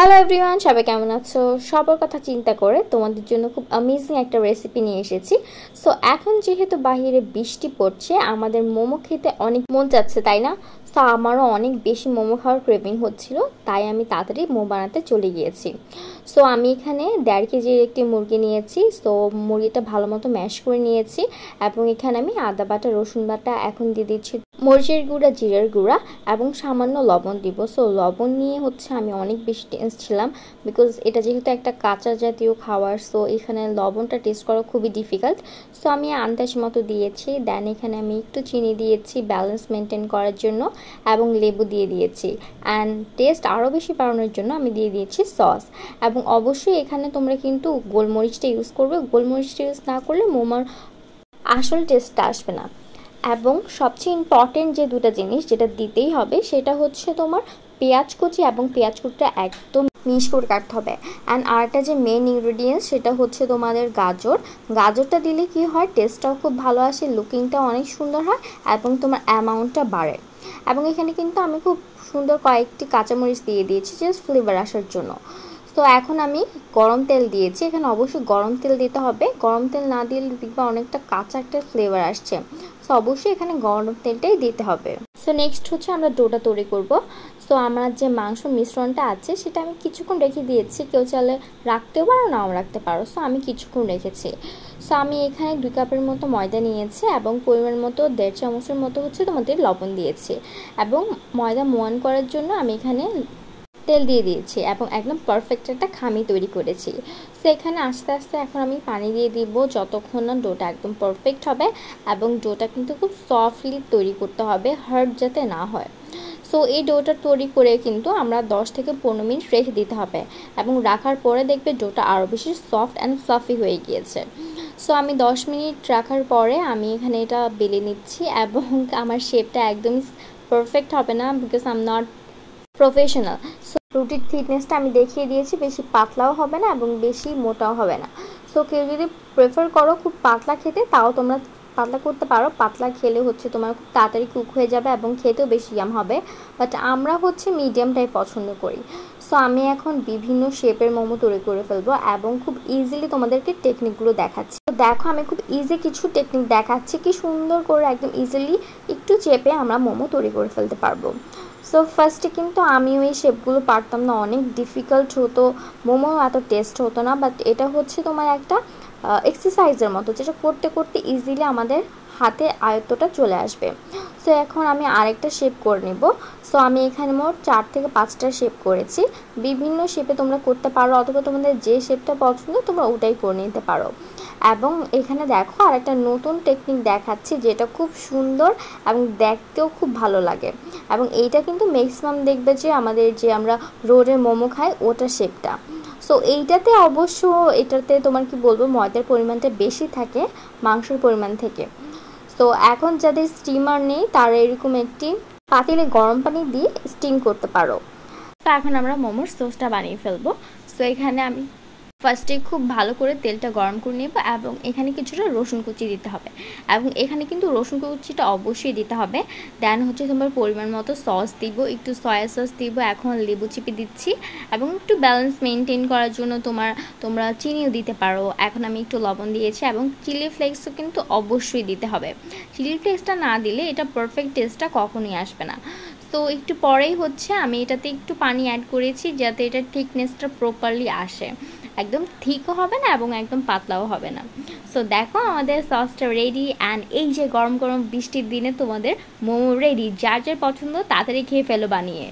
Hello everyone, সবাই কেমন আছো? সবার কথা চিন্তা করে তোমাদের জন্য খুব অ্যামেজিং একটা রেসিপি নিয়ে এসেছি। সো এখন যেহেতু বাইরে বৃষ্টি পড়ছে, আমাদের মোমো খেতে অনেক মন চাচ্ছে, তাই না? সো আমারও অনেক বেশি মোমো খাওয়ার ক্রেভিং হচ্ছিল, তাই আমি তাড়াতাড়ি মোমো বানাতে চলে গিয়েছি। সো আমি এখানে 1.5 কেজির একটি মুরগি নিয়েছি। সো মুরগিটা ভালো মতো ম্যাশ করে নিয়েছি এবং এখানে আমি আদা বাটা, রসুন বাটা, এখন দিয়ে দিচ্ছি মরিচের গুঁড়া, জিরার গুঁড়া এবং সামান্য লবণ দিব। সো লবণ নিয়ে আমি অনেক বেশি টেন্স ছিলাম, বিকজ এটা যেহেতু একটা কাঁচা জাতীয় খাবার, সো এখানে লবণটা টেস্ট করা খুবই ডিফিকাল্ট। সো আমি আন্দাজ মতো দিয়েছি। দেন এখানে আমি একটু চিনি দিয়েছি ব্যালেন্স মেনটেন করার জন্য এবং লেবু দিয়ে দিয়েছি। অ্যান্ড টেস্ট আরও বেশি বাড়ানোর জন্য আমি দিয়ে দিয়েছি সস। এবং অবশ্যই এখানে তোমরা কিন্তু গোলমরিচটা ইউজ করবে। গোলমরিচটা ইউজ না করলে মোমোর আসল টেস্টটা আসবে না। এবং সবচেয়ে ইম্পর্টেন্ট যে দুটো জিনিস যেটা দিতেই হবে, সেটা হচ্ছে তোমার পেঁয়াজ কুচি, এবং পেঁয়াজ কুচিটা একদম মিক্স করে কাটতে হবে। অ্যান্ড আরেকটা যে মেন ইনগ্রেডিয়েন্টস, সেটা হচ্ছে তোমাদের গাজর। গাজরটা দিলে কি হয়, টেস্টটাও খুব ভালো আসে, লুকিংটাও অনেক সুন্দর হয় এবং তোমার অ্যামাউন্টটা বাড়ে। এবং এখানে কিন্তু আমি খুব সুন্দর কয়েকটি কাঁচামরিচ দিয়ে দিয়েছি জাস্ট ফ্লেভার আসার জন্য। তো এখন আমি গরম তেল দিয়েছি। এখানে অবশ্যই গরম তেল দিতে হবে, গরম তেল না দিলে দেখবে অনেকটা কাঁচা একটা ফ্লেভার আসছে। সো অবশ্যই এখানে গরম তেলটাই দিতে হবে। সো নেক্সট হচ্ছে আমরা ডোটা তৈরি করব। সো আমার যে মাংস মিশ্রণটা আছে সেটা আমি কিছুক্ষণ রেখে দিয়েছি, কেউ চাইলে রাখতেও পারো, নাও রাখতে পারো। সো আমি কিছুক্ষণ রেখেছি। সো আমি এখানে 2 কাপের মতো ময়দা নিয়েছি এবং পরিমাণ মতো 1.5 চামচের মতো তোমাদের লবণ দিয়েছি। এবং ময়দা মোয়ান করার জন্য আমি এখানে তেল দিয়ে দিয়েছি এবং একদম পারফেক্ট একটা খামি তৈরি করেছি। তো এখানে আস্তে আস্তে এখন আমি পানি দিয়ে দিব যতক্ষণ না ডোটা একদম পারফেক্ট হবে। এবং ডোটা কিন্তু খুব সফটলি তৈরি করতে হবে, হার্ড যাতে না হয়। সো এই ডোটা তৈরি করে কিন্তু আমরা 10 থেকে 15 মিনিট রেখে দিতে হবে এবং রাখার পরে দেখবে ডোটা আরও বেশি সফট অ্যান্ড ফ্লাফি হয়ে গিয়েছে। সো আমি 10 মিনিট রাখার পরে আমি এখানে এটা বেলে নিচ্ছি এবং আমার শেপটা একদমই পারফেক্ট হবে না, because I am not professional. So রুটির থিকনেসটা আমি দেখিয়ে দিয়েছি, বেশি পাতলাও হবে না এবং বেশি মোটাও হবে না। সো কেউ যদি প্রেফার করো খুব পাতলা খেতে, তাও তোমরা পাতলা করতে পারো। পাতলা খেলে তোমার খুব তাড়াতাড়ি কুক হয়ে যাবে এবং খেতেও বেশি ইয়াম হবে। বাট আমরা মিডিয়ামটাই পছন্দ করি। সো আমি এখন বিভিন্ন শেপের মোমো তৈরি করে ফেলবো এবং খুব ইজিলি তোমাদেরকে টেকনিকগুলো দেখাচ্ছি। তো দেখো, আমি খুব ইজি কিছু টেকনিক দেখাচ্ছি, কি সুন্দর করে একদম ইজিলি একটু চেপে আমরা মোমো তৈরি করে ফেলতে পারবো। সো ফার্স্টে কিন্তু আমিও এই শেপগুলো পারতাম না, অনেক ডিফিকাল্ট হতো, মোমো এত টেস্ট হতো না। বাট এটা তোমার একটা এক্সারসাইজের মতো, যেটা করতে করতে ইজিলি আমাদের হাতে আয়ত্তটা চলে আসবে। সো এখন আমি আরেকটা শেপ করে নেব। সো আমি এখানে মোট 4 থেকে 5টা শেপ করেছি। বিভিন্ন শেপে তোমরা করতে পারো, অথবা তোমাদের যে শেপটা পছন্দ তোমরা ওটাই করে নিতে পারো। এবং এখানে দেখো আরেকটা নতুন টেকনিক দেখাচ্ছি, যেটা খুব সুন্দর এবং দেখতেও খুব ভালো লাগে। এবং এইটা কিন্তু ম্যাক্সিমাম দেখবে যে আমাদের যে আমরা রোডের মোমো খাই ওটা শেপটা। সো এইটাতে অবশ্য এটাতে তোমার কি বলবো, ময়দার পরিমাণটা বেশি থাকে মাংসের পরিমাণ থেকে। সো এখন যাদের স্টিমার নেই তারা এরকম একটি পাতিলে গরম পানি দিয়ে স্টিম করতে পারো। তো এখন আমরা মোমোর সসটা বানিয়ে ফেলবো। সো এখানে আমি ফার্স্টে খুব ভালো করে তেলটা গরম করে নেব এবং এখানে কিছুটা রসুন কুচি দিতে হবে। এবং এখানে কিন্তু রসুন কুচিটা অবশ্যই দিতে হবে। দেন তোমার পরিমাণ মতো সস দিব, একটু সয়া সস দিব, এখন লেবু চিপে দিচ্ছি এবং একটু ব্যালেন্স মেনটেন করার জন্য তোমরা চিনিও দিতে পারো। এখন আমি একটু লবণ দিয়েছি এবং চিলি ফ্লেক্সও কিন্তু অবশ্যই দিতে হবে। চিলি ফ্লেক্সটা না দিলে এটা পারফেক্ট টেস্টটা কখনোই আসবে না। তো একটু পরেই আমি এটাতে একটু পানি অ্যাড করেছি, যাতে এটা থিকনেসটা প্রপারলি আসে, একদম থিকও হবে না এবং একদম পাতলাও হবে না। সো দেখো আমাদের সসটা রেডি। অ্যান্ড এই যে গরম গরম বৃষ্টির দিনে তোমাদের মোমো রেডি। যার যার পছন্দ তাড়াতাড়ি খেয়ে ফেলো বানিয়ে।